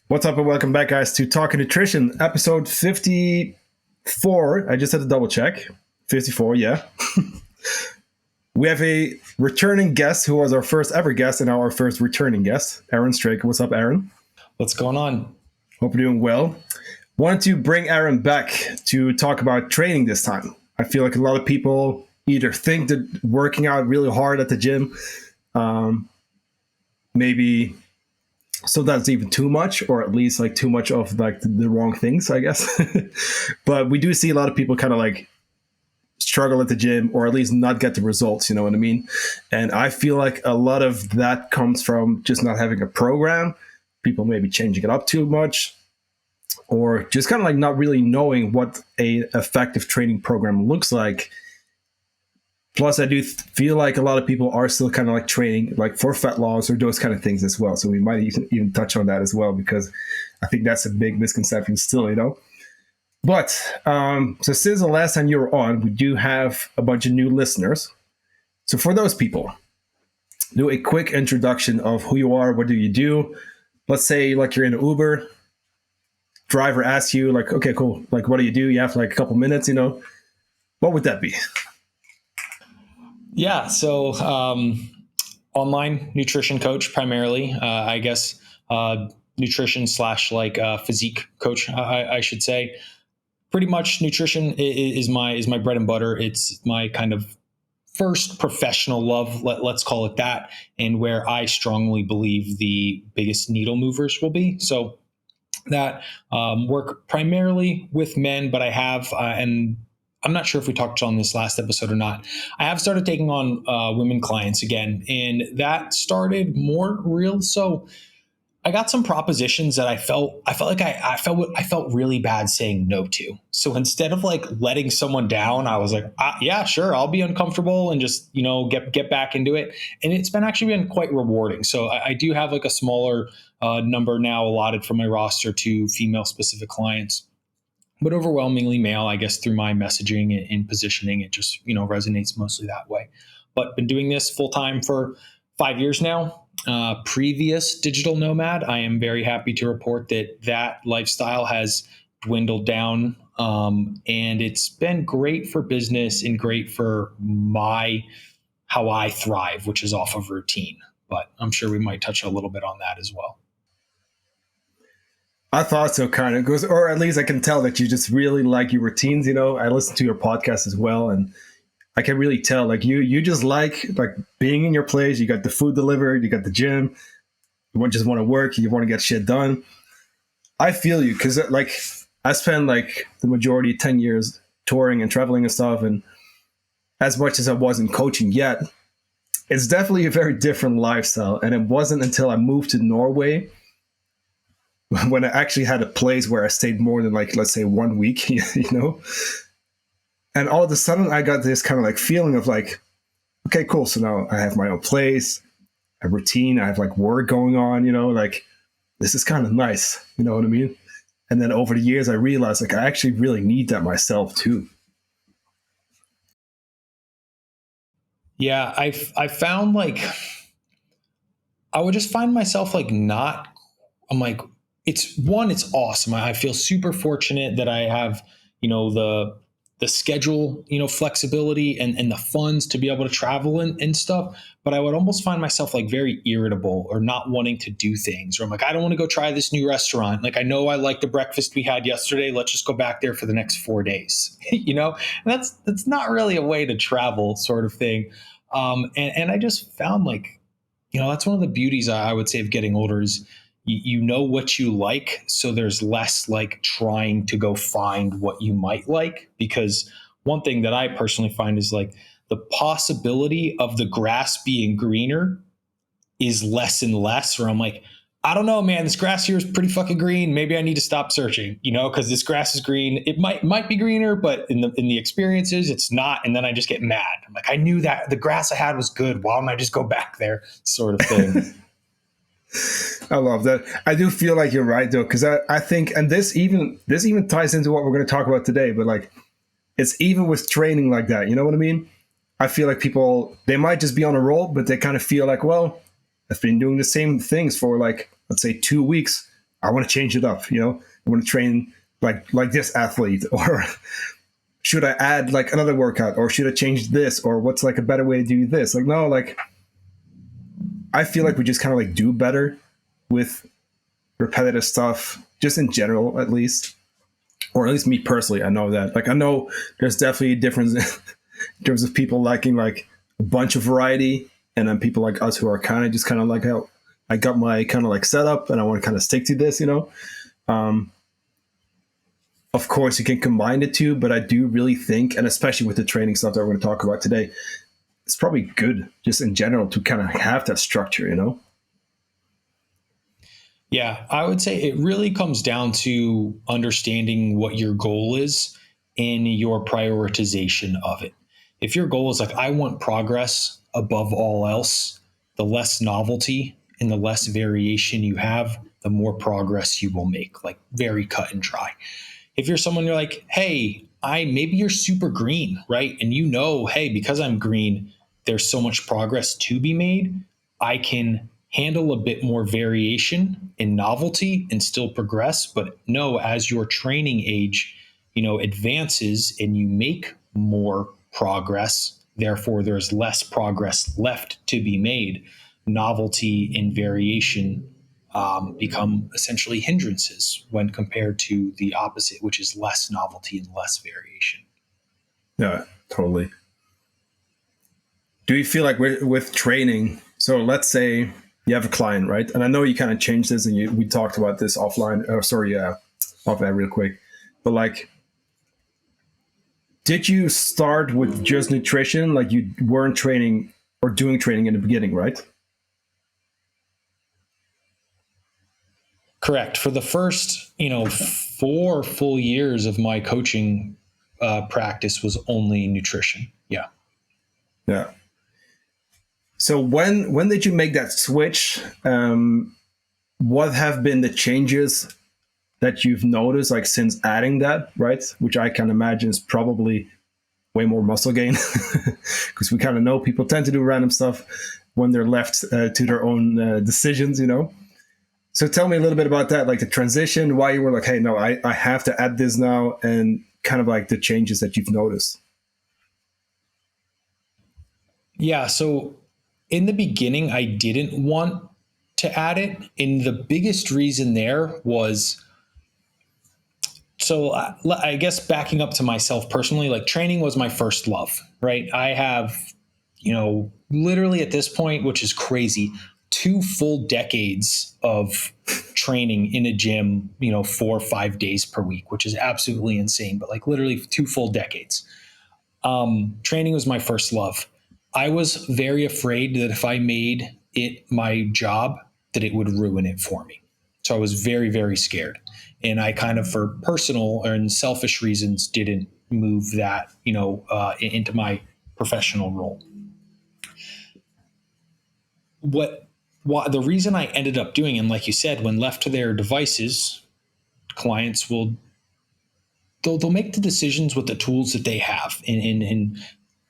What's up and welcome back, guys, to Talking Nutrition, episode 54. I just had to double check. 54, yeah. We have a returning guest who was our first ever guest and now our first returning guest, Aaron Straker. What's up, Aaron? What's going on? Hope you're doing well. Wanted to bring Aaron back to talk about training this time. I feel like a lot of people either think that working out really hard at the gym, maybe sometimes even too much, or at least like too much of like the wrong things, I guess. But we do see a lot of people kind of like struggle at the gym or at least not get the results, you know what I mean? And I feel like a lot of that comes from just not having a program, people maybe changing it up too much, or just kind of like not really knowing what a effective training program looks like. Plus, I do feel like a lot of people are still kind of like training like for fat loss or those kind of things as well. So we might even touch on that as well, because I think that's a big misconception still, you know. But so since the last time you were on, we do have a bunch of new listeners. So for those people, do a quick introduction of who you are, what do you do? Let's say like you're in an Uber, driver asks you like, okay, cool. Like, what do? You have like a couple minutes, you know, what would that be? Yeah, so online nutrition coach primarily, I guess nutrition slash like physique coach, I should say. Pretty much nutrition is my bread and butter. It's my kind of first professional love, let's call it that, and where I strongly believe the biggest needle movers will be. So that work primarily with men, but I have, and I'm not sure if we talked on this last episode or not, I have started taking on women clients again, and that started more real. So I got some propositions that I felt really bad saying no to. So instead of like letting someone down, I was like, yeah, sure, I'll be uncomfortable and just, you know, get back into it. And it's been quite rewarding. So I do have like a smaller number now allotted from my roster to female specific clients, but overwhelmingly male, I guess, through my messaging and positioning. It just, you know, resonates mostly that way. But been doing this full time for 5 years now. Previous digital nomad, I am very happy to report that lifestyle has dwindled down. And it's been great for business and great for how I thrive, which is off of routine. But I'm sure we might touch a little bit on that as well. I thought so, kind of, or at least I can tell that you just really like your routines. You know, I listen to your podcast as well, and I can really tell like you just like being in your place. You got the food delivered, you got the gym. You just want to work, you want to get shit done. I feel you, because like I spent like the majority of 10 years touring and traveling and stuff, and as much as I wasn't coaching yet, it's definitely a very different lifestyle. And it wasn't until I moved to Norway when I actually had a place where I stayed more than like, let's say 1 week, you know? And all of a sudden I got this kind of like feeling of like, okay, cool. So now I have my own place, a routine. I have like work going on, you know, like this is kind of nice. You know what I mean? And then over the years, I realized like I actually really need that myself too. Yeah, I found like I would just find myself like not, I'm like, it's awesome. I feel super fortunate that I have, you know, the schedule, you know, flexibility and the funds to be able to travel and stuff. But I would almost find myself like very irritable or not wanting to do things. Or I'm like, I don't want to go try this new restaurant. Like, I know I like the breakfast we had yesterday. Let's just go back there for the next 4 days, you know, and that's not really a way to travel, sort of thing. And I just found like, you know, that's one of the beauties I would say of getting older is you know what you like. So there's less like trying to go find what you might like, because one thing that I personally find is like the possibility of the grass being greener is less and less, or I'm like, I don't know, man, this grass here is pretty fucking green. Maybe I need to stop searching, you know, because this grass is green. It might be greener, but in the experiences, it's not. And then I just get mad. I'm like, I knew that the grass I had was good. Why don't I just go back there, sort of thing. I love that. I do feel like you're right though, because I think, and this even ties into what we're going to talk about today, but like it's even with training like that, you know what I mean? I feel like people, they might just be on a roll, but they kind of feel like, well, I've been doing the same things for like, let's say 2 weeks. I want to change it up. I want to train like this athlete, or should I add like another workout, or should I change this, or what's like a better way to do this? Like, no, like I feel like we just kind of like do better with repetitive stuff, just in general, at least, or at least me personally. I know that. Like, I know there's definitely a difference in terms of people liking like a bunch of variety, and then people like us who are kind of just kind of like, how I got my kind of like setup and I want to kind of stick to this, Of course, you can combine the two, but I do really think, and especially with the training stuff that we're going to talk about today, it's probably good just in general to kind of have that structure. Yeah, I would say it really comes down to understanding what your goal is and your prioritization of it. If your goal is like, I want progress above all else, the less novelty and the less variation you have, the more progress you will make, like very cut and dry. If you're someone you're like, hey, maybe you're super green, right? And hey, because I'm green, there's so much progress to be made. I can handle a bit more variation and novelty and still progress. But no, as your training age, advances and you make more progress, therefore there's less progress left to be made. Novelty and variation become essentially hindrances when compared to the opposite, which is less novelty and less variation. Yeah, totally. Do you feel like with training, so let's say you have a client, right? And I know you kind of changed this and we talked about this offline, off air real quick, but like, did you start with just nutrition? Like you weren't training or doing training in the beginning, right? Correct. For the first, 4 full years of my coaching practice was only nutrition. Yeah. Yeah. So when did you make that switch? What have been the changes that you've noticed, like since adding that, right? Which I can imagine is probably way more muscle gain, because we kind of know people tend to do random stuff when they're left to their own decisions, So tell me a little bit about that, like the transition, why you were like, hey, no, I have to add this now, and kind of like the changes that you've noticed. Yeah. So in the beginning, I didn't want to add it. And the biggest reason there was, so I guess backing up to myself personally, like training was my first love, right? I have, literally at this point, which is crazy, 2 full decades of training in a gym, 4 or 5 days per week, which is absolutely insane, but like literally 2 full decades. Training was my first love. I was very afraid that if I made it my job, that it would ruin it for me. So I was very, very scared. And I kind of, for personal and selfish reasons, didn't move that, into my professional role. The reason I ended up doing, and like you said, when left to their devices, clients they'll make the decisions with the tools that they have. And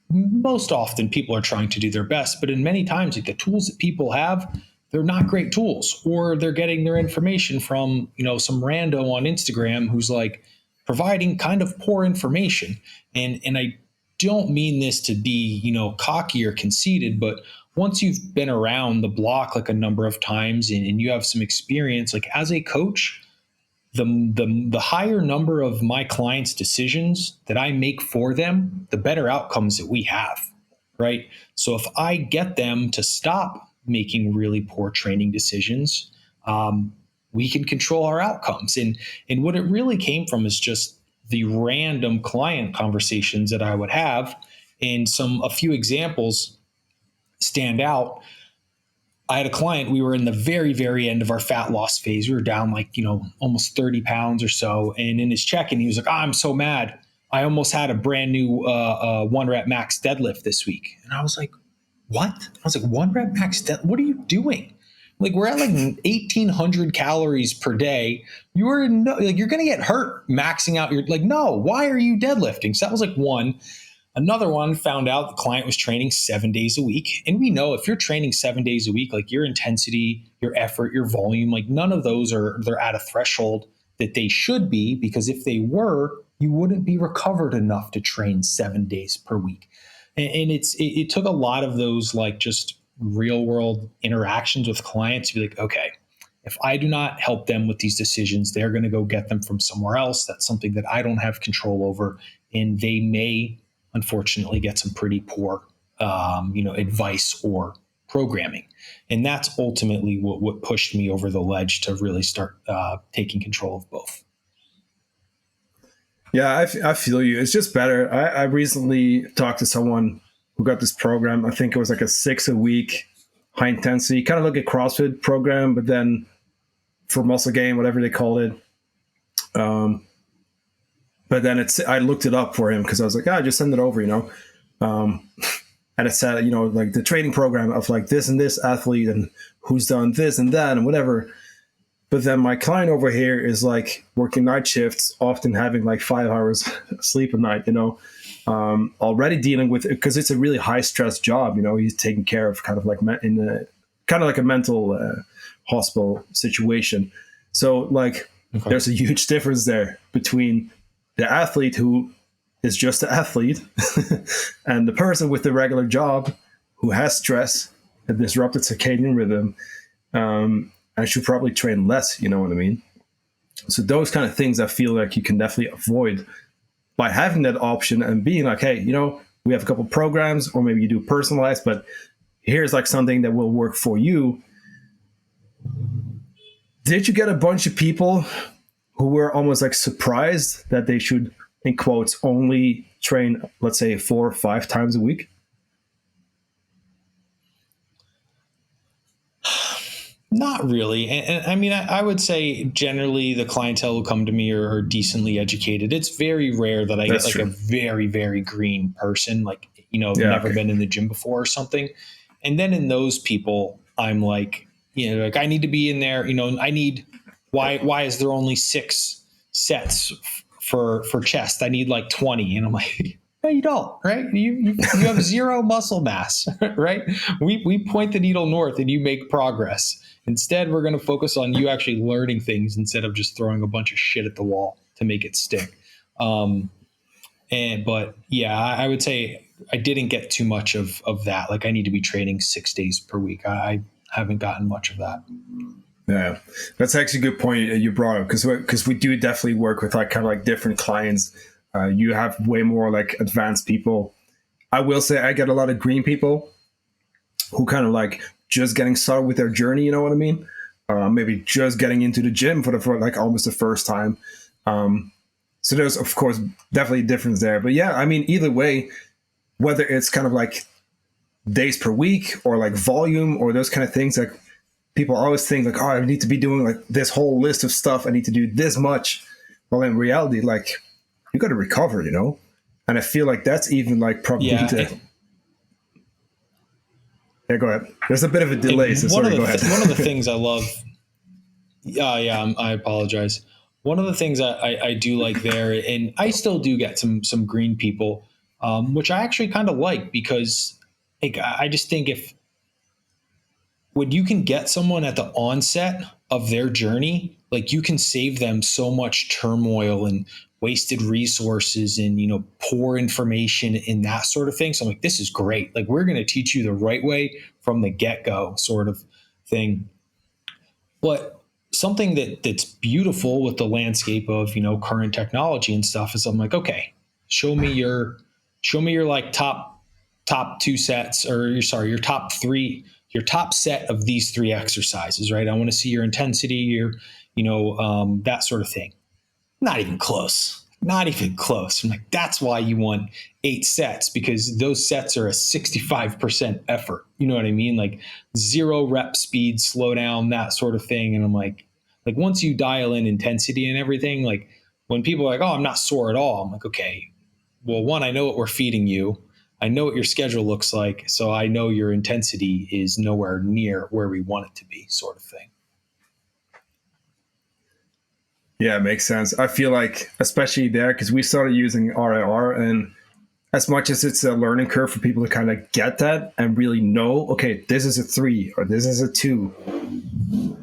most often people are trying to do their best, but in many times, like the tools that people have, they're not great tools, or they're getting their information from, some rando on Instagram who's like providing kind of poor information. And I don't mean this to be, cocky or conceited, but once you've been around the block like a number of times and you have some experience, like as a coach, the higher number of my clients' decisions that I make for them, the better outcomes that we have, right? So if I get them to stop making really poor training decisions, we can control our outcomes. And what it really came from is just the random client conversations that I would have, and a few examples stand out. I had a client, we were in the very, very end of our fat loss phase. We were down like, almost 30 pounds or so. And in his check-in, he was like, I'm so mad. I almost had a brand new 1 rep max deadlift this week. And I was like, what? I was like, 1 rep max deadlift? What are you doing? Like, we're at like 1,800 calories per day. You're going to get hurt maxing out your, like, no, why are you deadlifting? So that was like one. Another one found out the client was training 7 days a week. And we know if you're training 7 days a week, like your intensity, your effort, your volume, like none of those they're at a threshold that they should be, because if they were, you wouldn't be recovered enough to train 7 days per week. And it took a lot of those like just real world interactions with clients to be like, okay, if I do not help them with these decisions, they're going to go get them from somewhere else. That's something that I don't have control over. And they may, unfortunately, get some pretty poor, advice or programming. And that's ultimately what pushed me over the ledge to really start taking control of both. Yeah, I feel you. It's just better. I recently talked to someone who got this program. I think it was like a 6 a week high intensity, kind of like a CrossFit program, but then for muscle gain, whatever they called it. But then I looked it up for him because I was like, just send it over, and it said, like the training program of like this and this athlete and who's done this and that and whatever. But then my client over here is like working night shifts, often having like 5 hours sleep a night, already dealing with it because it's a really high stress job. He's taking care of kind of like a mental hospital situation. So like there's a huge difference there between the athlete who is just an athlete and the person with the regular job who has stress, a disrupted circadian rhythm, and should probably train less, you know what I mean? So those kind of things I feel like you can definitely avoid by having that option and being like, hey, we have a couple programs, or maybe you do personalized, but here's like something that will work for you. Did you get a bunch of people who were almost like surprised that they should, in quotes, only train, let's say 4 or 5 times a week? Not really. And I mean, I would say generally the clientele who come to me are decently educated. It's very rare that I get like a very, very green person, like, never been in the gym before or something. And then in those people, I'm like, like I need to be in there, I need, why is there only 6 sets for chest? I need like 20. And I'm like, no, you don't, right? You have zero muscle mass, right? We point the needle north and you make progress. Instead, we're going to focus on you actually learning things instead of just throwing a bunch of shit at the wall to make it stick. But yeah, I would say I didn't get too much of that. Like I need to be training 6 days per week. I haven't gotten much of that. Yeah, that's actually a good point you brought up because we do definitely work with like kind of like different clients. You have way more like advanced people. I will say I get a lot of green people who kind of like just getting started with their journey. You know what I mean? Maybe just getting into the gym for like almost the first time. So there's of course definitely a difference there. But yeah, I mean either way, whether it's kind of like days per week or like volume or those kind of things, like people always think like, oh, I need to be doing like this whole list of stuff. I need to do this much. Well, in reality, like you got to recover, and I feel like that's even like probably Yeah, go ahead. There's a bit of a delay. So sorry, go ahead. One of the things I love. I apologize. One of the things I do like there, and I still do get some green people, which I actually kind of like because I just think when you can get someone at the onset of their journey, like you can save them so much turmoil and wasted resources and, poor information and that sort of thing. So I'm like, this is great. Like we're going to teach you the right way from the get-go sort of thing. But something that's beautiful with the landscape of, current technology and stuff is I'm like, okay, show me your like top 2 sets or your top 3, your top set of these 3 exercises, right? I want to see your intensity, your, that sort of thing. Not even close. I'm like, that's why you want 8 sets because those sets are a 65% effort. You know what I mean? Like 0 rep speed, slow down, that sort of thing. And I'm like once you dial in intensity and everything, like when people are like, oh, I'm not sore at all. I'm like, okay, well, one, I know what we're feeding you. I know what your schedule looks like. So I know your intensity is nowhere near where we want it to be, sort of thing. Yeah, it makes sense. I feel like, especially there, because we started using RIR, and as much as it's a learning curve for people to kind of get that and really know, okay, this is a 3 or this is a 2.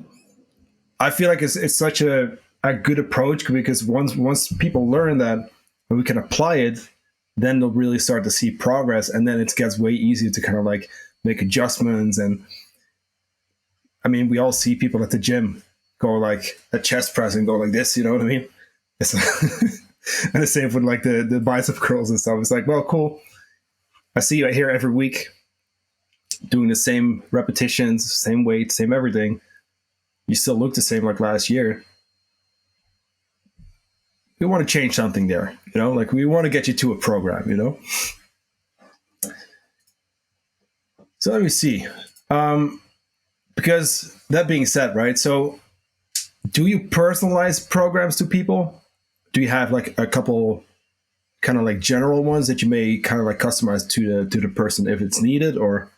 I feel like it's such a good approach, because once people learn that and we can apply it, then they'll really start to see progress, and then it gets way easier to kind of like make adjustments. And I mean, we all see people at the gym go like a chest press and go like this, you know what I mean? It's and the same with like the bicep curls and stuff. It's like, well, cool. I see you here every week doing the same repetitions, same weight, same everything. You still look the same like last year. We want to change something there, you know, like we want to get you to a program, you know? So let me see. Because that being said, right? So do you personalize programs to people? Do you have like a couple kind of like general ones that you may kind of like customize to the person if it's needed, or?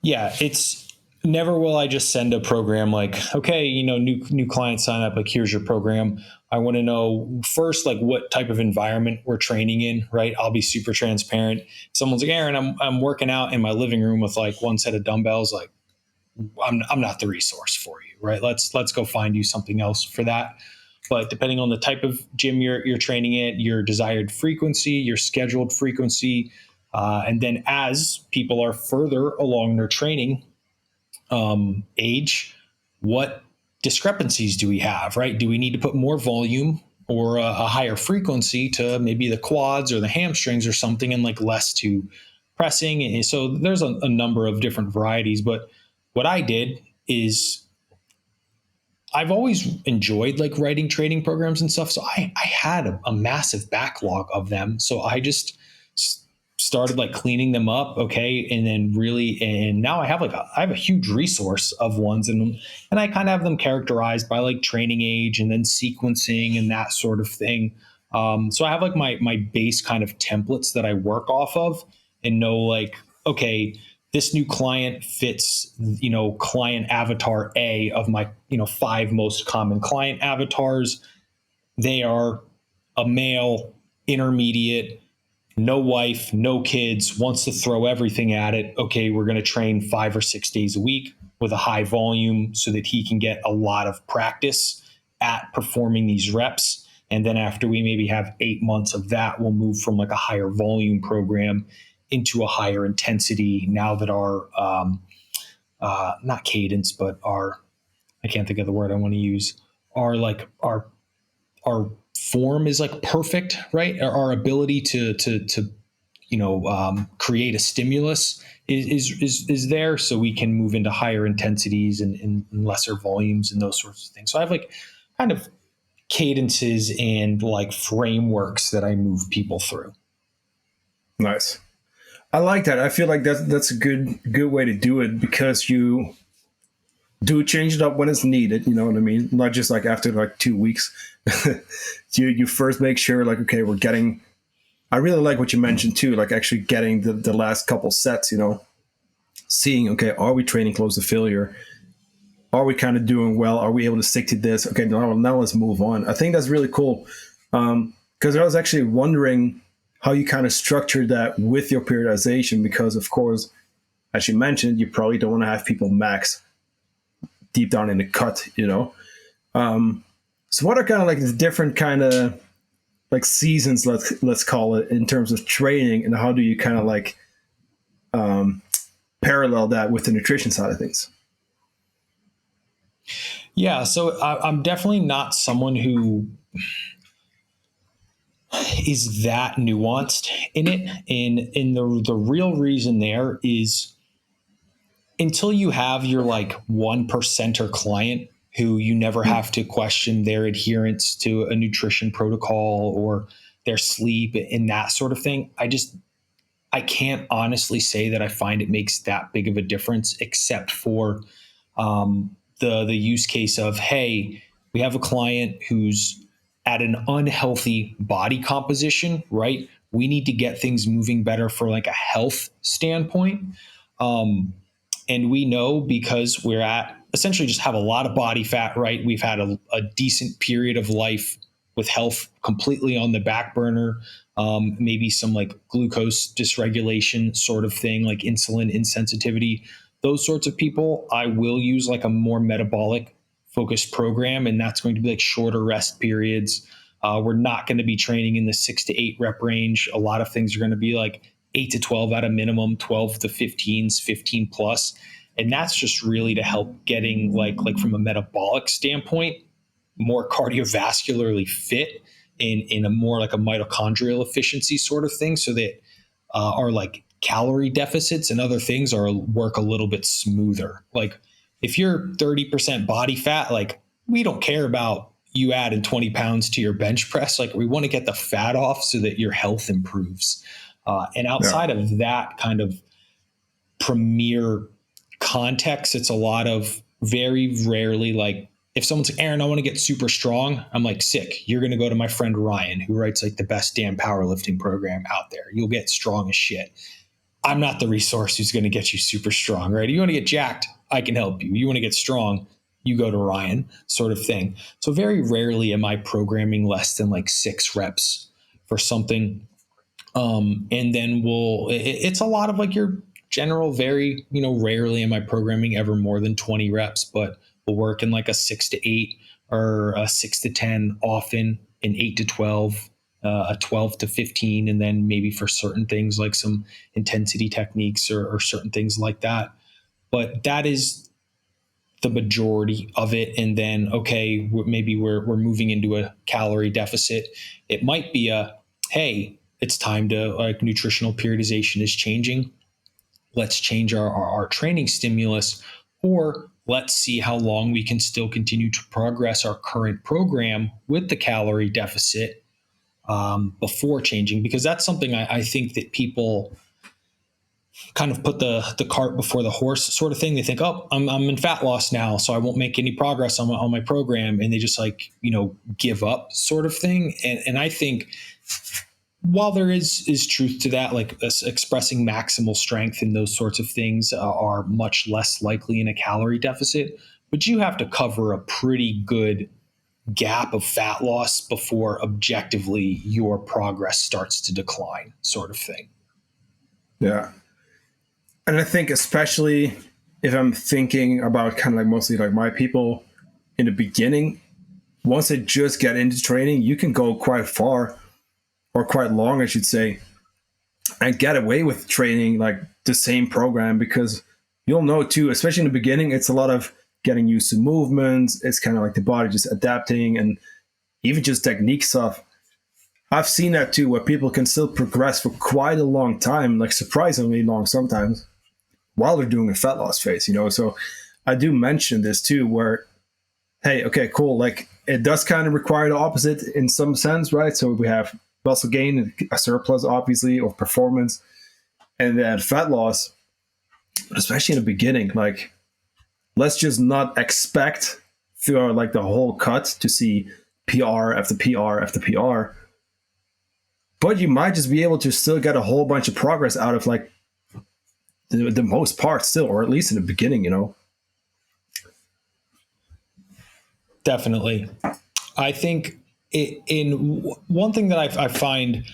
Yeah, it's never will I just send a program like, okay, you know, new client sign up, like here's your program. I want to know first, like what type of environment we're training in, right? I'll be super transparent. Someone's like, Aaron, I'm working out in my living room with like one set of dumbbells. Like, I'm not the resource for you, right? Let's go find you something else for that. But depending on the type of gym you're training at, your desired frequency, your scheduled frequency, and then as people are further along their training age, what discrepancies do we have, right? Do we need to put more volume or a higher frequency to maybe the quads or the hamstrings or something, and like less to pressing? And so there's a number of different varieties. But what I did is I've always enjoyed like writing training programs and stuff. So I had a massive backlog of them. So I just started like cleaning them up. Okay. And then really, and now I have a huge resource of ones, and I kind of have them characterized by like training age and then sequencing and that sort of thing. So I have like my base kind of templates that I work off of, and know like, okay, this new client fits, you know, client avatar A of my, you know, 5 most common client avatars. They are a male, intermediate, no wife, no kids, wants to throw everything at it. Okay, we're going to train 5 or 6 days a week with a high volume so that he can get a lot of practice at performing these reps. And then after we maybe have 8 months of that, we'll move from like a higher volume program into a higher intensity. Now that our, not cadence, but our, I can't think of the word I want to use, our form is like perfect, right? Our ability to you know, create a stimulus is there, so we can move into higher intensities and lesser volumes and those sorts of things. So I have like kind of cadences and like frameworks that I move people through. Nice. I like that. I feel like that's a good way to do it, because you do change it up when it's needed. You know what I mean? Not just like after like 2 weeks. you first make sure like, okay, we're getting. I really like what you mentioned too, like actually getting the last couple sets. You know, seeing, okay, are we training close to failure? Are we kind of doing well? Are we able to stick to this? Okay, now let's move on. I think that's really cool, because I was actually wondering how you kind of structured that with your periodization, because of course, as you mentioned, you probably don't want to have people max deep down in the cut, you know? So what are kind of like the different kind of like seasons, let's call it, in terms of training, and how do you kind of like parallel that with the nutrition side of things? Yeah, so I'm definitely not someone who is that nuanced in it. And the real reason there is, until you have your like 1%er client who you never have to question their adherence to a nutrition protocol or their sleep and that sort of thing, I can't honestly say that I find it makes that big of a difference, except for the use case of, hey, we have a client who's at an unhealthy body composition, right? We need to get things moving better for like a health standpoint. And we know, because we're at essentially just have a lot of body fat, right? We've had a decent period of life with health completely on the back burner, maybe some like glucose dysregulation sort of thing, like insulin insensitivity, those sorts of people, I will use like a more metabolic focused program. And that's going to be like shorter rest periods. We're not going to be training in the 6 to 8 rep range. A lot of things are going to be like 8 to 12 at a minimum, 12 to 15s, 15 plus. And that's just really to help getting like from a metabolic standpoint, more cardiovascularly fit in a more like a mitochondrial efficiency sort of thing, so that our like calorie deficits and other things are work a little bit smoother. Like if you're 30% body fat, like we don't care about you adding 20 pounds to your bench press. Like we want to get the fat off so that your health improves. And outside of that kind of premier context, it's a lot of very rarely like if someone's like, Aaron, I want to get super strong. I'm like, sick. You're going to go to my friend Ryan, who writes like the best damn powerlifting program out there. You'll get strong as shit. I'm not the resource who's going to get you super strong, right? You want to get jacked, I can help you. You want to get strong, you go to Ryan, sort of thing. So very rarely am I programming less than like 6 reps for something. And then it's a lot of like your general, very, rarely am I programming ever more than 20 reps, but we'll work in like a 6 to 8 or a 6 to 10, often an 8 to 12, a 12 to 15. And then maybe for certain things like some intensity techniques or certain things like that. But that is the majority of it. And then, okay, maybe we're moving into a calorie deficit. It might be hey, it's time to like nutritional periodization is changing. Let's change our training stimulus, or let's see how long we can still continue to progress our current program with the calorie deficit before changing, because that's something I think that people kind of put the cart before the horse sort of thing. They think, oh, I'm in fat loss now, so I won't make any progress on my program. And they just like, give up sort of thing. And I think while there is truth to that, like expressing maximal strength and those sorts of things are much less likely in a calorie deficit, but you have to cover a pretty good gap of fat loss before objectively your progress starts to decline, sort of thing. Yeah. And I think especially if I'm thinking about kind of like mostly like my people in the beginning, once they just get into training, you can go quite far, or quite long, I should say, and get away with training like the same program, because you'll know too, especially in the beginning, it's a lot of getting used to movements. It's kind of like the body just adapting, and even just technique stuff. I've seen that too, where people can still progress for quite a long time, like surprisingly long sometimes, while they're doing a fat loss phase, So I do mention this too, where, hey, okay, cool. Like it does kind of require the opposite in some sense, right? So we have muscle gain, a surplus, obviously, of performance, and then fat loss. But especially in the beginning, like let's just not expect throughout like the whole cut to see PR after PR after PR. But you might just be able to still get a whole bunch of progress out of like the most part still, or at least in the beginning, Definitely. I think in one thing that I find,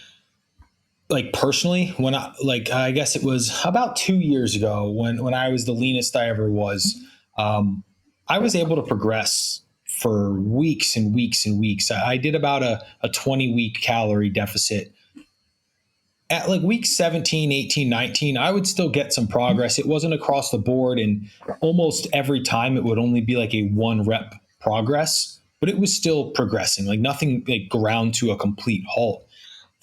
like personally, when I guess it was about 2 years ago when I was the leanest I ever was, I was able to progress for weeks and weeks and weeks. I did about a 20-week calorie deficit. At like week 17, 18, 19, I would still get some progress. It wasn't across the board, and almost every time it would only be like a 1 rep progress, but it was still progressing, like nothing like ground to a complete halt.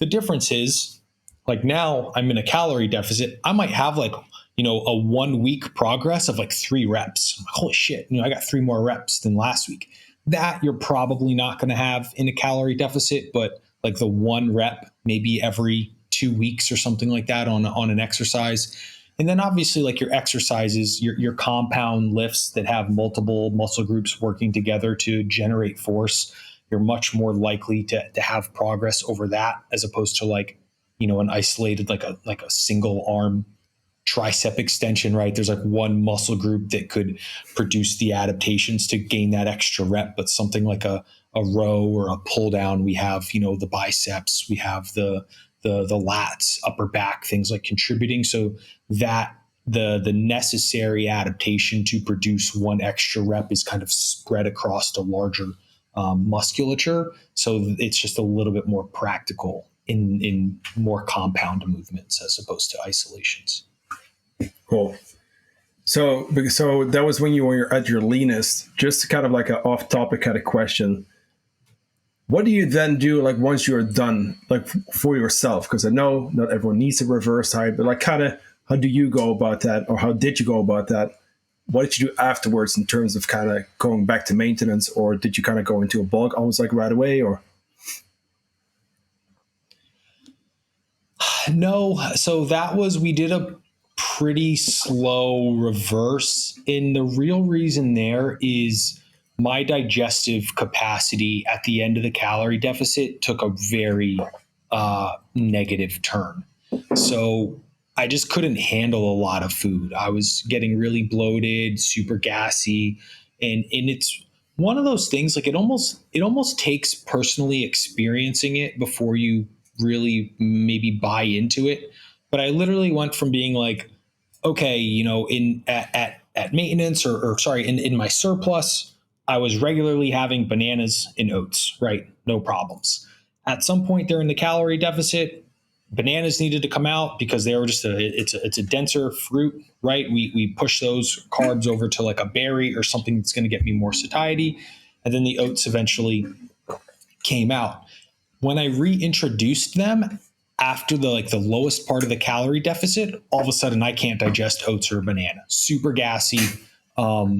The difference is like now I'm in a calorie deficit. I might have like, a 1 week progress of like 3 reps. I'm like, holy shit, I got 3 more reps than last week. That you're probably not going to have in a calorie deficit, but like the 1 rep maybe every 2 weeks or something like that on an exercise. And then obviously like your exercises, your compound lifts that have multiple muscle groups working together to generate force, you're much more likely to have progress over that, as opposed to like, an isolated, like a single arm tricep extension, right? There's like one muscle group that could produce the adaptations to gain that extra rep, but something like a row or a pull down, we have, the biceps, we have the lats, upper back, things like contributing. So that the necessary adaptation to produce one extra rep is kind of spread across the larger musculature. So it's just a little bit more practical in more compound movements as opposed to isolations. Cool. So that was when you were at your leanest. Just kind of like an off-topic kind of question. What do you then do, like once you're done, like for yourself? Because I know not everyone needs a reverse type, but like kind of how do you go about that, or how did you go about that? What did you do afterwards in terms of kind of going back to maintenance, or did you kind of go into a bulk almost like right away, or? No. So we did a pretty slow reverse. And the real reason there is my digestive capacity at the end of the calorie deficit took a very negative turn. So I just couldn't handle a lot of food. I was getting really bloated, super gassy, and it's one of those things, like it almost takes personally experiencing it before you really maybe buy into it. But I literally went from being like, okay, at maintenance or sorry, in my surplus, I was regularly having bananas and oats, right? No problems. At some point during the calorie deficit, bananas needed to come out because they were just it's a denser fruit, right? We push those carbs over to like a berry or something that's going to get me more satiety. And then the oats eventually came out. When I reintroduced them after the lowest part of the calorie deficit, all of a sudden I can't digest oats or banana. Super gassy,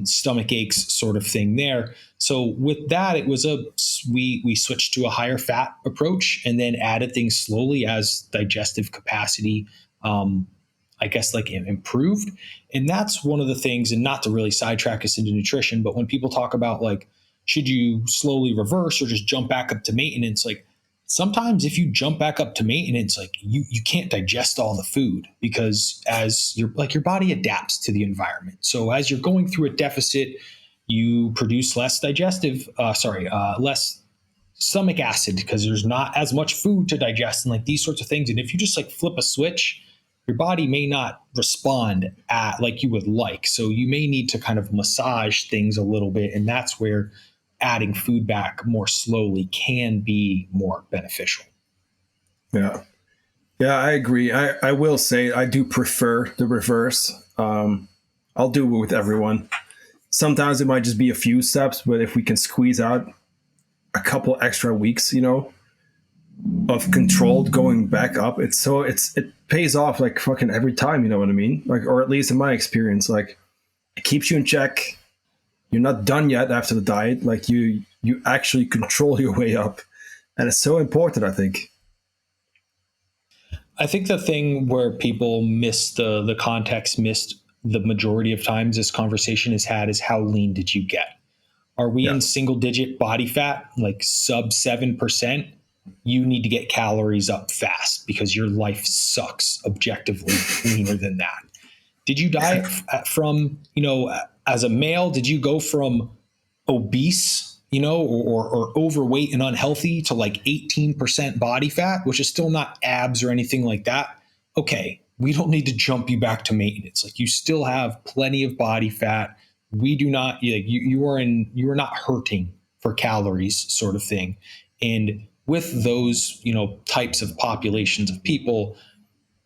stomach aches sort of thing there. So with that, it was we switched to a higher fat approach and then added things slowly as digestive capacity, I guess like improved. And that's one of the things, and not to really sidetrack us into nutrition, but when people talk about like, should you slowly reverse or just jump back up to maintenance? Like, sometimes if you jump back up to maintenance, like you can't digest all the food because as your body adapts to the environment. So as you're going through a deficit, you produce less less stomach acid because there's not as much food to digest and like these sorts of things. And if you just like flip a switch, your body may not respond at like you would like. So you may need to kind of massage things a little bit. And that's where adding food back more slowly can be more beneficial. Yeah. Yeah, I agree. I will say I do prefer the reverse. I'll do it with everyone. Sometimes it might just be a few steps, but if we can squeeze out a couple extra weeks, of controlled going back up, it pays off like fucking every time, you know what I mean? Like, or at least in my experience, like it keeps you in check. You're not done yet after the diet. Like you actually control your way up. And it's so important, I think. I think the thing where people miss the context, missed the majority of times this conversation is had is how lean did you get? Are we in single digit body fat, like sub 7%? You need to get calories up fast because your life sucks objectively leaner than that. Did you diet from, as a male, did you go from obese, or overweight and unhealthy to like 18% body fat, which is still not abs or anything like that? Okay, we don't need to jump you back to maintenance. Like you still have plenty of body fat. We do not, you are not hurting for calories sort of thing. And with those, types of populations of people,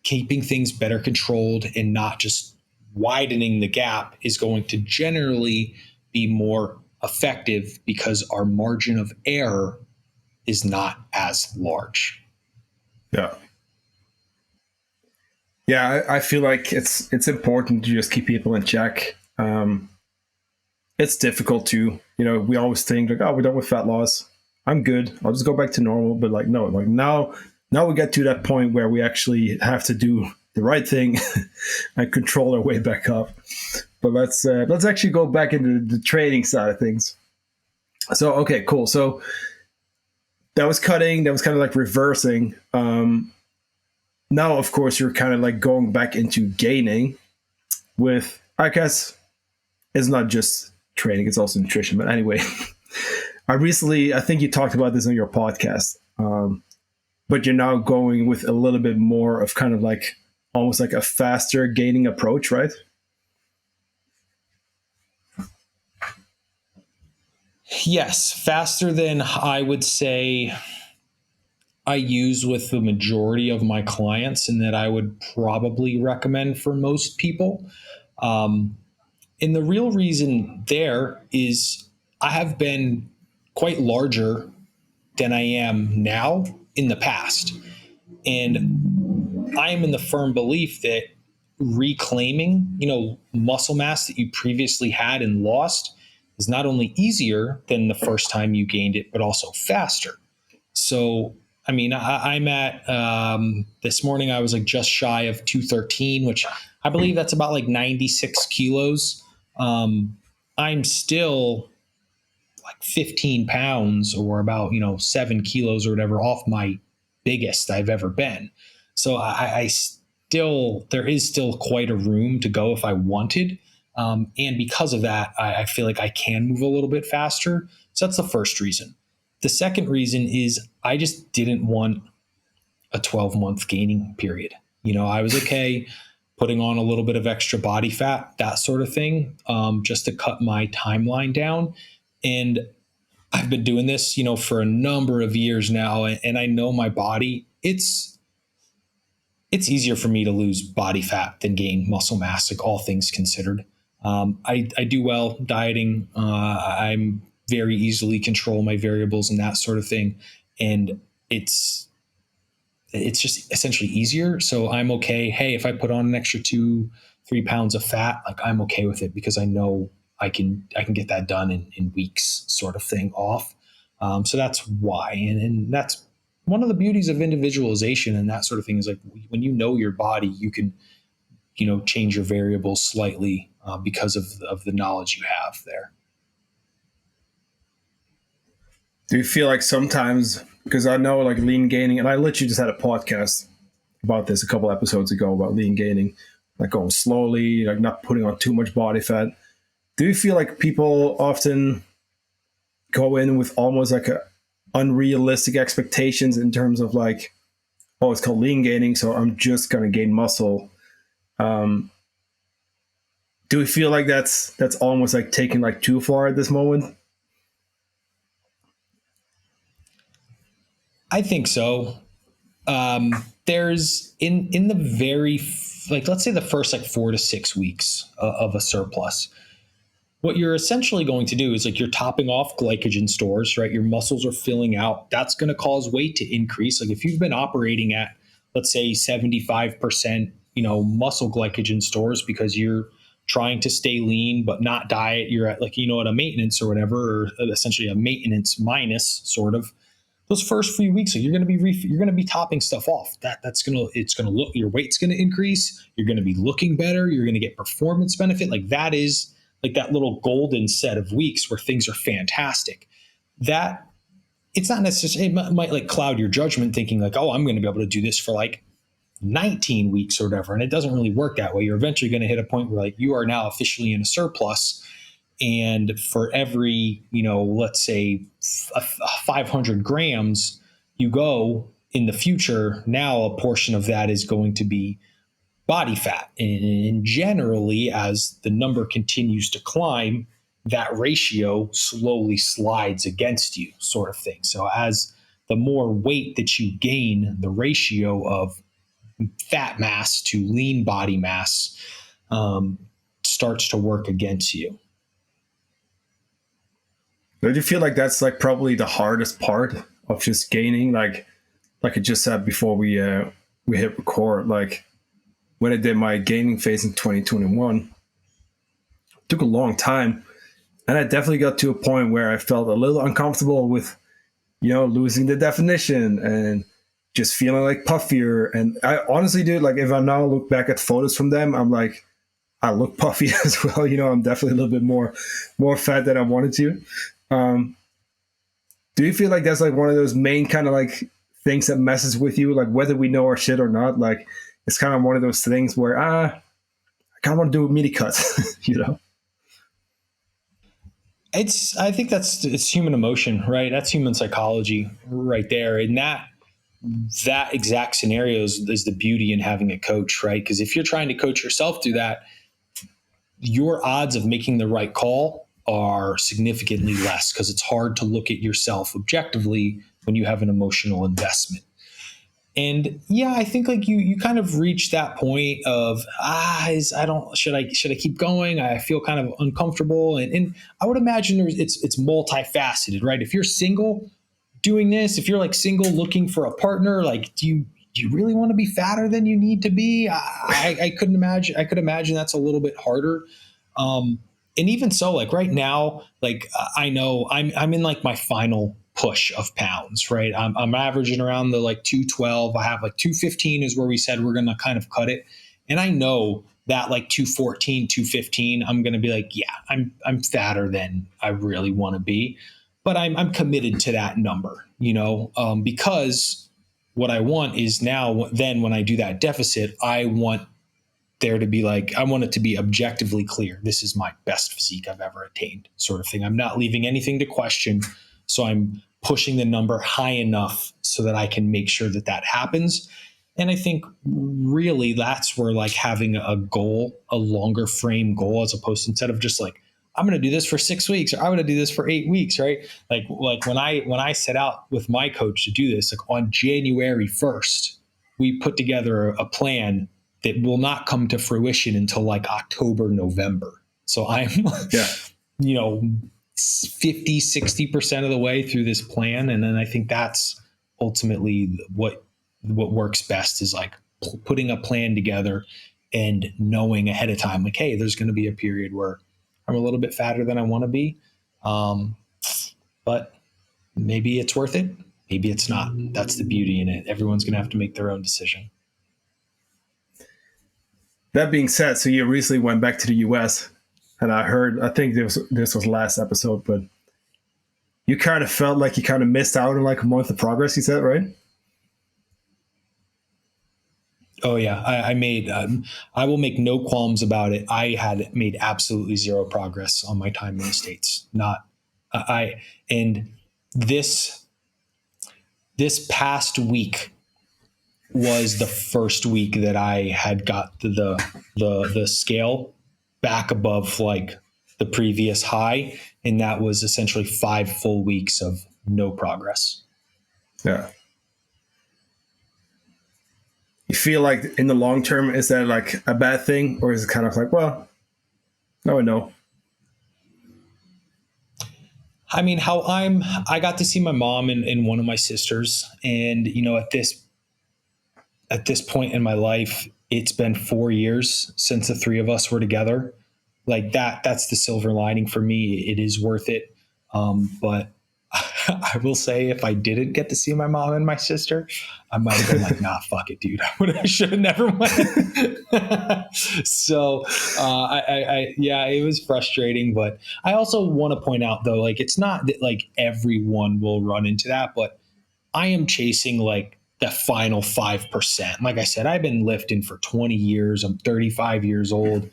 keeping things better controlled and not just widening the gap is going to generally be more effective because our margin of error is not as large. Yeah. Yeah, I feel like it's important to just keep people in check. It's difficult too. We always think like, oh, we're done with fat loss. I'm good. I'll just go back to normal. But like, no, like now we get to that point where we actually have to do the right thing and control our way back up. But let's actually go back into the training side of things. So, okay, cool. So that was cutting. That was kind of like reversing. now, of course, you're kind of like going back into gaining with, I guess, it's not just training, it's also nutrition. But anyway, I think you talked about this on your podcast, but you're now going with a little bit more of kind of like almost like a faster gaining approach, right? Yes, faster than I would say I use with the majority of my clients, and that I would probably recommend for most people. Um, and the real reason there is I have been quite larger than I am now in the past. And I am in the firm belief that reclaiming, muscle mass that you previously had and lost is not only easier than the first time you gained it, but also faster. So, I mean, I'm at this morning, I was like just shy of 213, which I believe that's about like 96 kilos. I'm still like 15 pounds or about, 7 kilos or whatever off my biggest I've ever been. So I still, there is still quite a room to go if I wanted. And because of that, I feel like I can move a little bit faster. So that's the first reason. The second reason is I just didn't want a 12-month gaining period. I was okay putting on a little bit of extra body fat, that sort of thing, just to cut my timeline down. And I've been doing this, for a number of years now, and I know my body. It's easier for me to lose body fat than gain muscle mass, like all things considered. I do well dieting. I'm very easily control my variables and that sort of thing, and it's just essentially easier. So I'm okay. Hey, if I put on an extra 2-3 pounds of fat, like I'm okay with it because I know I can get that done in weeks, sort of thing off. So that's why, and that's one of the beauties of individualization and that sort of thing is like when you know your body, you can change your variables slightly because of the knowledge you have there. Do you feel like sometimes, because I know like lean gaining, and I literally just had a podcast about this a couple episodes ago about lean gaining, like going slowly, like not putting on too much body fat. Do you feel like people often go in with almost like a unrealistic expectations in terms of like, oh, it's called lean gaining, so I'm just gonna gain muscle? Do we feel like that's almost like taking like too far at this moment? I think so. There's in the very like let's say the first like 4 to 6 weeks of a surplus. What you're essentially going to do is like you're topping off glycogen stores, right? Your muscles are filling out. That's going to cause weight to increase. Like if you've been operating at, let's say 75%, muscle glycogen stores because you're trying to stay lean but not diet, you're at like, at a maintenance or whatever, or essentially a maintenance minus sort of. Those first few weeks, you're going to be topping stuff off. It's going to look, your weight's going to increase. You're going to be looking better. You're going to get performance benefit. Like that is like that little golden set of weeks where things are fantastic. That it's not necessarily, it might like cloud your judgment thinking like, oh, I'm going to be able to do this for like 19 weeks or whatever. And it doesn't really work that way. You're eventually going to hit a point where like you are now officially in a surplus. And for every, let's say 500 grams you go in the future, now a portion of that is going to be body fat. And generally, as the number continues to climb, that ratio slowly slides against you, sort of thing. So as the more weight that you gain, the ratio of fat mass to lean body mass starts to work against you. Do you feel like that's like probably the hardest part of just gaining? Like I just said before we hit record, like when I did my gaining phase in 2021, it took a long time. And I definitely got to a point where I felt a little uncomfortable with, losing the definition and just feeling like puffier. And I honestly, dude, like if I now look back at photos from them, I'm like, I look puffy as well. I'm definitely a little bit more fat than I wanted to. Do you feel like that's like one of those main kind of like things that messes with you, like whether we know our shit or not. Like it's kind of one of those things where I kind of want to do mini cuts, you know. I think it's human emotion, right? That's human psychology right there. And that exact scenario is the beauty in having a coach, right? Because if you're trying to coach yourself through that, your odds of making the right call are significantly less, because it's hard to look at yourself objectively when you have an emotional investment. And yeah, I think like you kind of reach that point of should I keep going? I feel kind of uncomfortable, and I would imagine it's multifaceted, right? If you're single doing this, if you're like single looking for a partner, like do you really want to be fatter than you need to be? I couldn't imagine. I could imagine that's a little bit harder. And even so, like right now, like I know I'm in like my final push of pounds, right? I'm averaging around the like 212. I have like 215 is where we said we're going to kind of cut it. And I know that like 214, 215, I'm going to be like, yeah, I'm fatter than I really want to be, but I'm committed to that number, because what I want is now, then when I do that deficit, I want it to be objectively clear. This is my best physique I've ever attained, sort of thing. I'm not leaving anything to question. So I'm pushing the number high enough so that I can make sure that happens. And I think really that's where like having a goal, a longer frame goal, as opposed to instead of just like, I'm going to do this for 6 weeks, or I'm going to do this for 8 weeks, right? Like when I set out with my coach to do this, like on January 1st, we put together a plan that will not come to fruition until like October, November. So I'm, Yeah. 50, 60% of the way through this plan. And then I think that's ultimately what works best, is like putting a plan together and knowing ahead of time, like, hey, there's going to be a period where I'm a little bit fatter than I want to be. But maybe it's worth it. Maybe it's not. That's the beauty in it. Everyone's going to have to make their own decision. That being said, so you recently went back to the US, and I think this was last episode, but you kind of felt like you kind of missed out on like a month of progress, you said, right? Oh yeah, I made. I will make no qualms about it. I had made absolutely zero progress on my time in the States. And this past week was the first week that I had got the scale back above like the previous high, and that was essentially 5 full weeks of no progress. Yeah. You feel like in the long term, is that like a bad thing, or is it kind of like, well, no, I know? I mean, I got to see my mom and one of my sisters, and at this point in my life, it's been 4 years since the three of us were together. Like that's the silver lining for me. It is worth it. But I will say, if I didn't get to see my mom and my sister, I might have been like, nah, fuck it, dude. I should have never went. So, it was frustrating, but I also want to point out though, like, it's not that like everyone will run into that, but I am chasing like the final 5%. Like I said, I've been lifting for 20 years. I'm 35 years old.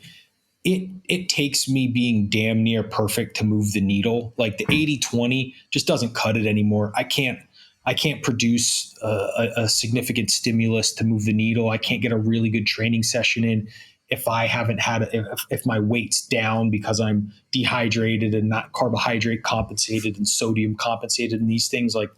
It takes me being damn near perfect to move the needle. Like the 80-20 just doesn't cut it anymore. I can't produce a significant stimulus to move the needle. I can't get a really good training session in if I haven't had if my weight's down because I'm dehydrated and not carbohydrate compensated and sodium compensated and these things. Like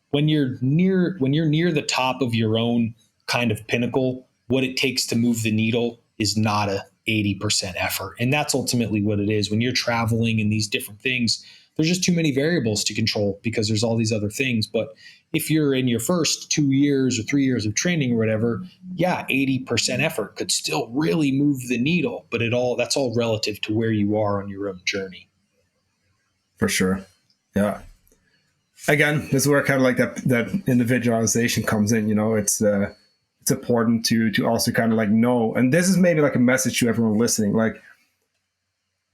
when you're near the top of your own kind of pinnacle, what it takes to move the needle is not a 80% effort. And that's ultimately what it is. When you're traveling and these different things, there's just too many variables to control because there's all these other things. But if you're in your first 2 years or 3 years of training or whatever, 80% effort could still really move the needle. But that's all relative to where you are on your own journey. For sure. Yeah. Again, this is where kind of like that individualization comes in. It's important to also kind of like know, and this is maybe like a message to everyone listening. Like,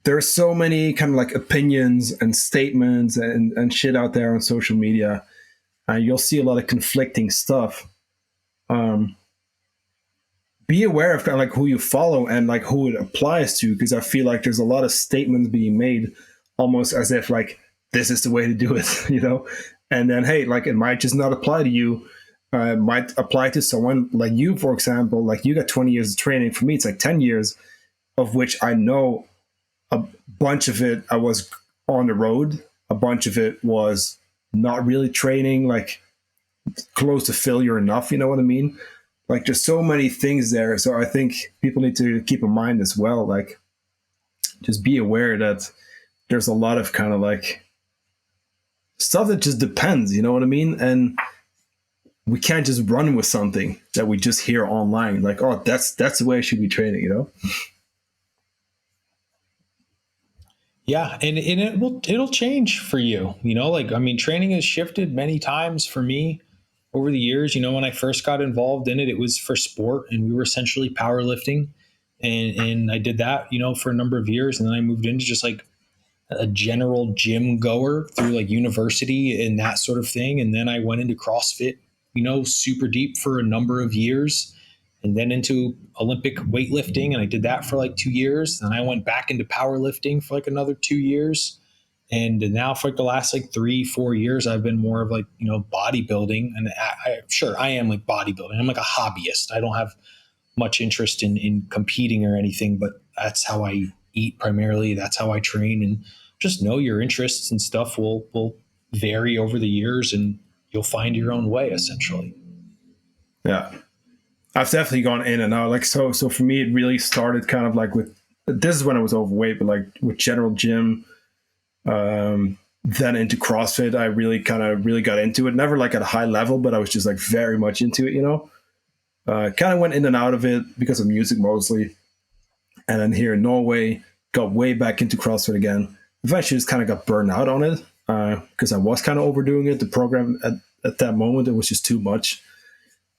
there are so many kind of like opinions and statements and shit out there on social media. you'll see a lot of conflicting stuff. Um, be aware of kind of like who you follow and like who it applies to, because I feel like there's a lot of statements being made almost as if like this is the way to do it, you know? And then, hey, like it might just not apply to you. It might apply to someone like you, for example. Like you got 20 years of training. For me, it's like 10 years, of which I know a bunch of it I was on the road. A bunch of it was not really training, like close to failure enough. You know what I mean? Like there's so many things there. So I think people need to keep in mind as well. Like just be aware that there's a lot of kind of like stuff that just depends. You know what I mean? And we can't just run with something that we just hear online. Like, oh, that's the way I should be training. You know? Yeah, and it'll change for you. You know, like I mean, training has shifted many times for me over the years. You know, when I first got involved in it, it was for sport, and we were essentially powerlifting, and I did that, you know, for a number of years, and then I moved into just like a general gym goer through like university and that sort of thing, and then I went into CrossFit, you know, super deep for a number of years, and then into Olympic weightlifting. And I did that for like 2 years. Then I went back into powerlifting for like another 2 years. And now for like the last like 3-4 years, I've been more of like, you know, bodybuilding. And sure, I am like bodybuilding. I'm like a hobbyist. I don't have much interest in competing or anything, but that's how I eat primarily. That's how I train. And just know your interests and stuff will vary over the years, and you'll find your own way essentially. Yeah. I've definitely gone in and out. Like so for me, it really started kind of like with this is when I was overweight, but like with general gym, then into CrossFit, I really got into it. Never like at a high level, but I was just like very much into it, you know. Kind of went in and out of it because of music mostly, and then here in Norway, got way back into CrossFit again. Eventually, just kind of got burned out on it because I was kind of overdoing it. The program at that moment, it was just too much.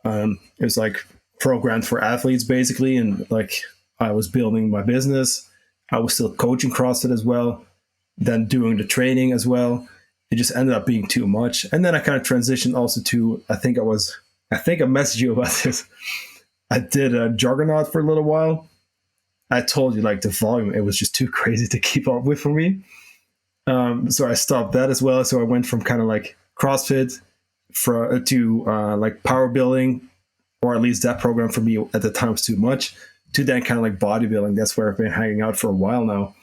It was like programmed for athletes basically, and like I was building my business. I was still coaching CrossFit as well, then doing the training as well. It just ended up being too much. And then I kind of transitioned also to I think I messaged you about this. I did a juggernaut for a little while. I told you like the volume, it was just too crazy to keep up with for me. So I stopped that as well. So I went from kind of like CrossFit to like power building, or at least that program for me at the time was too much, to then kind of like bodybuilding. That's where I've been hanging out for a while now.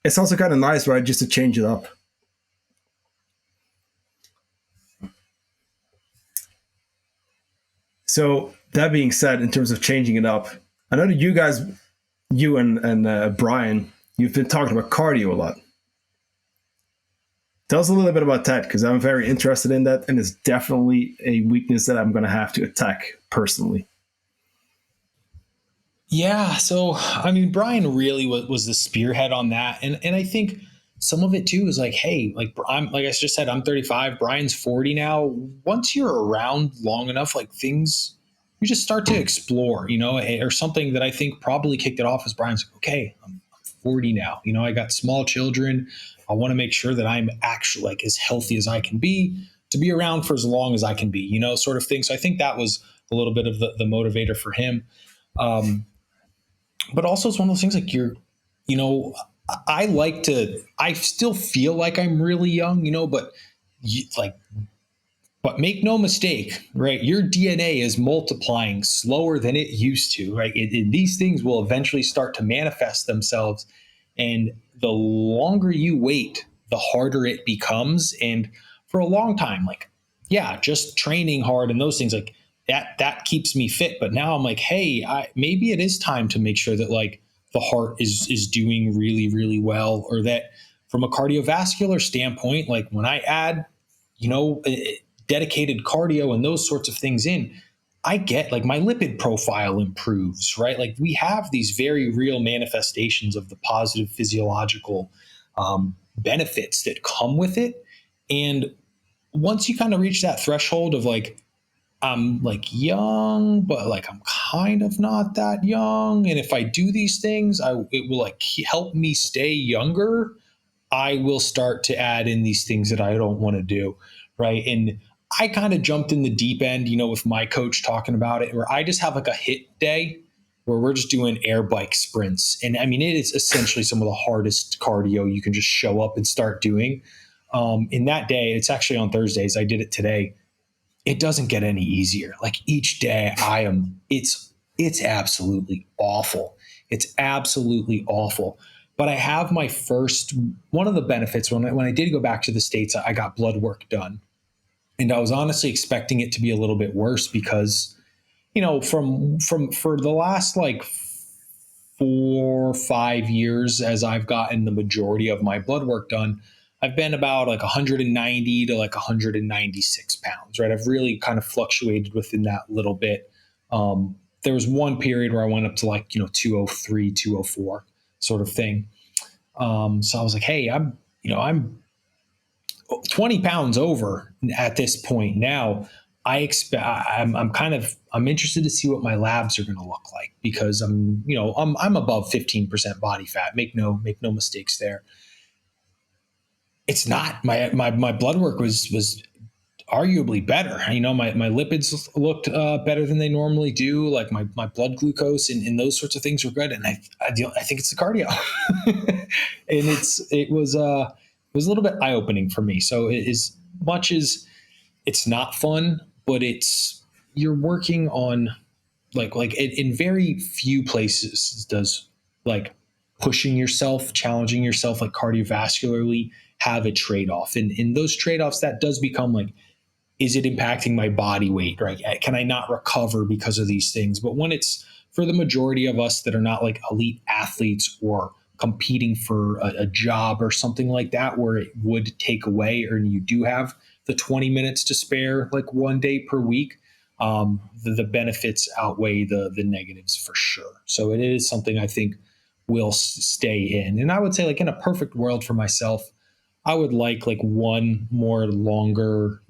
It's also kind of nice, right? Just to change it up. So that being said, in terms of changing it up, I know that you and Brian, you've been talking about cardio a lot. Tell us a little bit about that, because I'm very interested in that, and it's definitely a weakness that I'm going to have to attack personally. Yeah, so I mean, Brian really was the spearhead on that, and I think some of it too is like, hey, like I'm like I just said, I'm 35, Brian's 40 now. Once you're around long enough, like things you just start to explore, you know, or something that I think probably kicked it off is Brian's like, okay, I'm 40 now, you know, I got small children. I want to make sure that I'm actually like as healthy as I can be to be around for as long as I can be, you know, sort of thing. So I think that was a little bit of the motivator for him. But also it's one of those things like you know, I still feel like I'm really young, you know, but but make no mistake, right? Your DNA is multiplying slower than it used to, right? These things will eventually start to manifest themselves. And the longer you wait, the harder it becomes. And for a long time, like, yeah, just training hard and those things like that keeps me fit. But now I'm like, hey, maybe it is time to make sure that like the heart is doing really, really well, or that from a cardiovascular standpoint, like when I add, you know, dedicated cardio and those sorts of things in, I get like my lipid profile improves, right? Like we have these very real manifestations of the positive physiological benefits that come with it. And once you kind of reach that threshold of like, I'm like young, but like I'm kind of not that young. And if I do these things, it will like help me stay younger. I will start to add in these things that I don't want to do. right? And I kind of jumped in the deep end, with my coach talking about it, where I just have like a hit day where we're just doing air bike sprints. And I mean, it is essentially some of the hardest cardio you can just show up and start doing. In that day, it's actually on Thursdays. I did it today. It doesn't get any easier. Like each day it's absolutely awful. It's absolutely awful. But I have one of the benefits when I did go back to the States, I got blood work done. And I was honestly expecting it to be a little bit worse because, from for the last like 4 or 5 years, as I've gotten the majority of my blood work done, I've been about like 190 to like 196 pounds, right? I've really kind of fluctuated within that little bit. There was one period where I went up to like, 203, 204 sort of thing. So I was like, hey, I'm 20 pounds over at this point now. I'm interested to see what my labs are going to look like because I'm above 15% body fat. Make no mistakes there. It's not my blood work was arguably better. My lipids looked better than they normally do. Like my blood glucose and those sorts of things were good. And I think it's the cardio. And it was a little bit eye opening for me. So as much as it's not fun, but you're working on like in very few places does like pushing yourself, challenging yourself like cardiovascularly have a trade-off. And in those trade-offs, that does become like, is it impacting my body weight? Right? Can I not recover because of these things? But when it's for the majority of us that are not like elite athletes or competing for a job or something like that, where it would take away, or you do have the 20 minutes to spare like one day per week, the benefits outweigh the negatives for sure. So it is something I think will stay in. And I would say like in a perfect world for myself, I would like one more longer,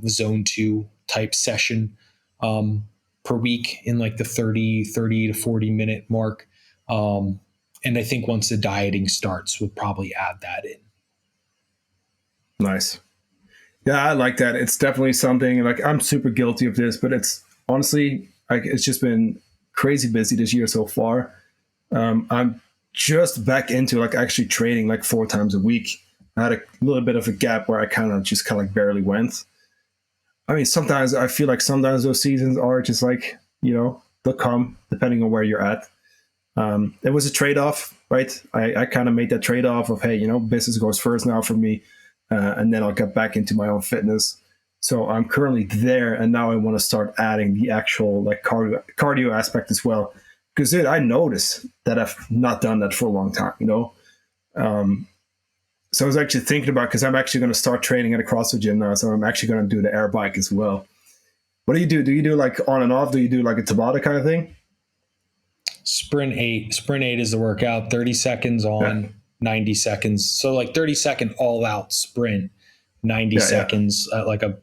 zone 2 type session per week in like the 30 to 40 minute mark. And I think once the dieting starts, we'll probably add that in. Nice. Yeah, I like that. It's definitely something like I'm super guilty of this, but it's honestly like it's just been crazy busy this year so far. I'm just back into like actually training like 4 times a week. I had a little bit of a gap where I kind of like barely went. I mean, sometimes I feel like sometimes those seasons are just like, they'll come depending on where you're at. It was a trade-off, right? I kind of made that trade-off of, hey, business goes first now for me. And then I'll get back into my own fitness. So I'm currently there. And now I want to start adding the actual like cardio aspect as well. Because dude, I notice that I've not done that for a long time, So I was actually thinking about, because I'm actually going to start training at a CrossFit gym now. So I'm actually going to do the air bike as well. What do you do? Do you do like on and off? Do you do like a Tabata kind of thing? Sprint 8 is the workout, 30 seconds on, yeah. 90 seconds. So like 30-second all out sprint, 90 seconds, like a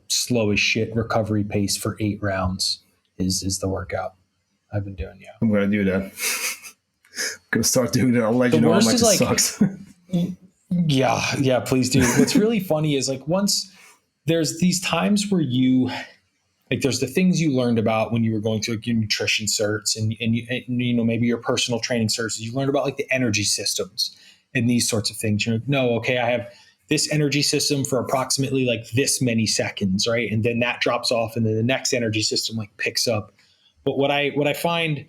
slow as shit recovery pace for 8 rounds is the workout I've been doing. Yeah. I'm going to do that. I'm going to start doing that. I'll let you know how much it sucks. Yeah, please do. What's really funny is like once there's these times where there's the things you learned about when you were going through like your nutrition certs and maybe your personal training certs. You learned about like the energy systems and these sorts of things. You're like, no, okay, I have this energy system for approximately like this many seconds, right? And then that drops off, and then the next energy system like picks up. But what I find,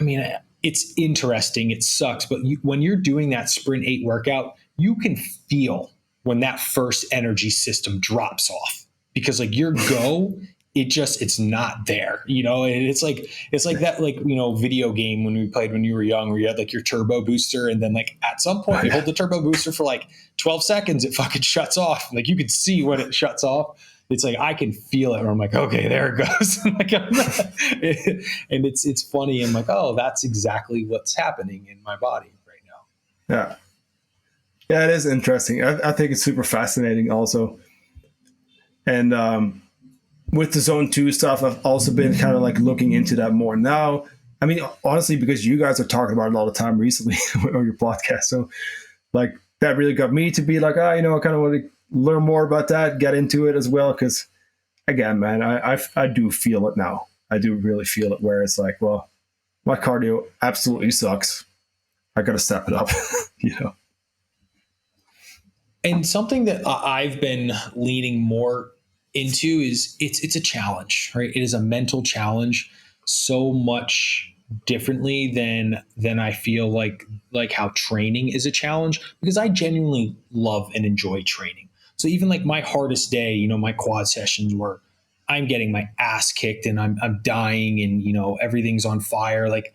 I mean, it's interesting. It sucks, but when you're doing that Sprint 8 workout, you can feel when that first energy system drops off, because like your go. It's not there, and it's like that, like, video game when we played when you were young, where you had like your turbo booster, and then like at some point you hold the turbo booster for like 12 seconds, it fucking shuts off. Like you can see when it shuts off. It's like, I can feel it, where I'm like, okay, there it goes. And it's funny. I'm like, oh, that's exactly what's happening in my body right now. Yeah, it is interesting. I think it's super fascinating also. And, with the zone 2 stuff, I've also been kind of like looking into that more now. I mean, honestly, because you guys are talking about it all the time recently on your podcast. So like that really got me to be like, I kind of want to learn more about that, get into it as well. Because again, man, I do feel it now. I do really feel it where it's like, well, my cardio absolutely sucks. I got to step it up, you know? And something that I've been leaning more into is it's a challenge, right? It is a mental challenge so much differently than I feel like how training is a challenge, because I genuinely love and enjoy training. So even like my hardest day, my quad sessions where I'm getting my ass kicked and I'm dying and everything's on fire, like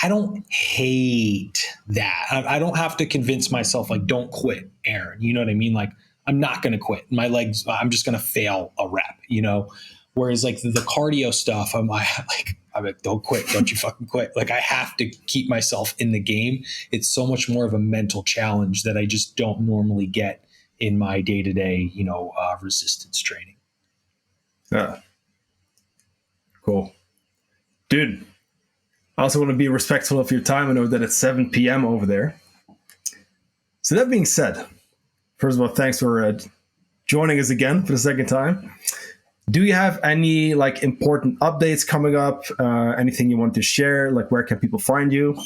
I don't hate that. I don't have to convince myself like, don't quit, Aaron. You know what I mean? Like, I'm not going to quit. My legs, I'm just going to fail a rep. Whereas like the cardio stuff, I'm like, don't quit. Don't you fucking quit. Like I have to keep myself in the game. It's so much more of a mental challenge that I just don't normally get in my day-to-day, resistance training. Yeah. Cool. Dude, I also want to be respectful of your time. I know that it's 7 p.m. over there. So that being said, first of all, thanks for joining us again for the second time. Do you have any like important updates coming up? Anything you want to share? Like where can people find you?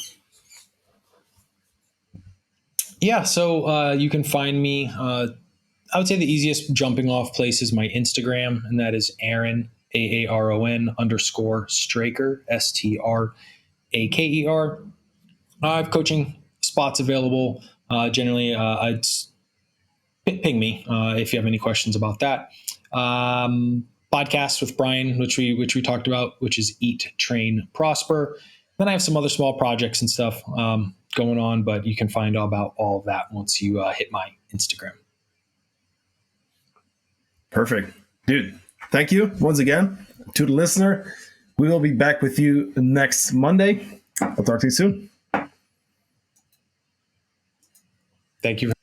Yeah, so you can find me. I would say the easiest jumping off place is my Instagram, and that is Aaron, AARON _ Straker, STRAKER. I have coaching spots available. Generally, I'd ping me if you have any questions about that. Podcast with Brian, which we talked about, which is Eat, Train, Prosper. Then I have some other small projects and stuff going on, but you can find out about all of that once you hit my Instagram. Perfect. Dude, thank you once again. To the listener, we will be back with you next Monday. I'll talk to you soon. Thank you.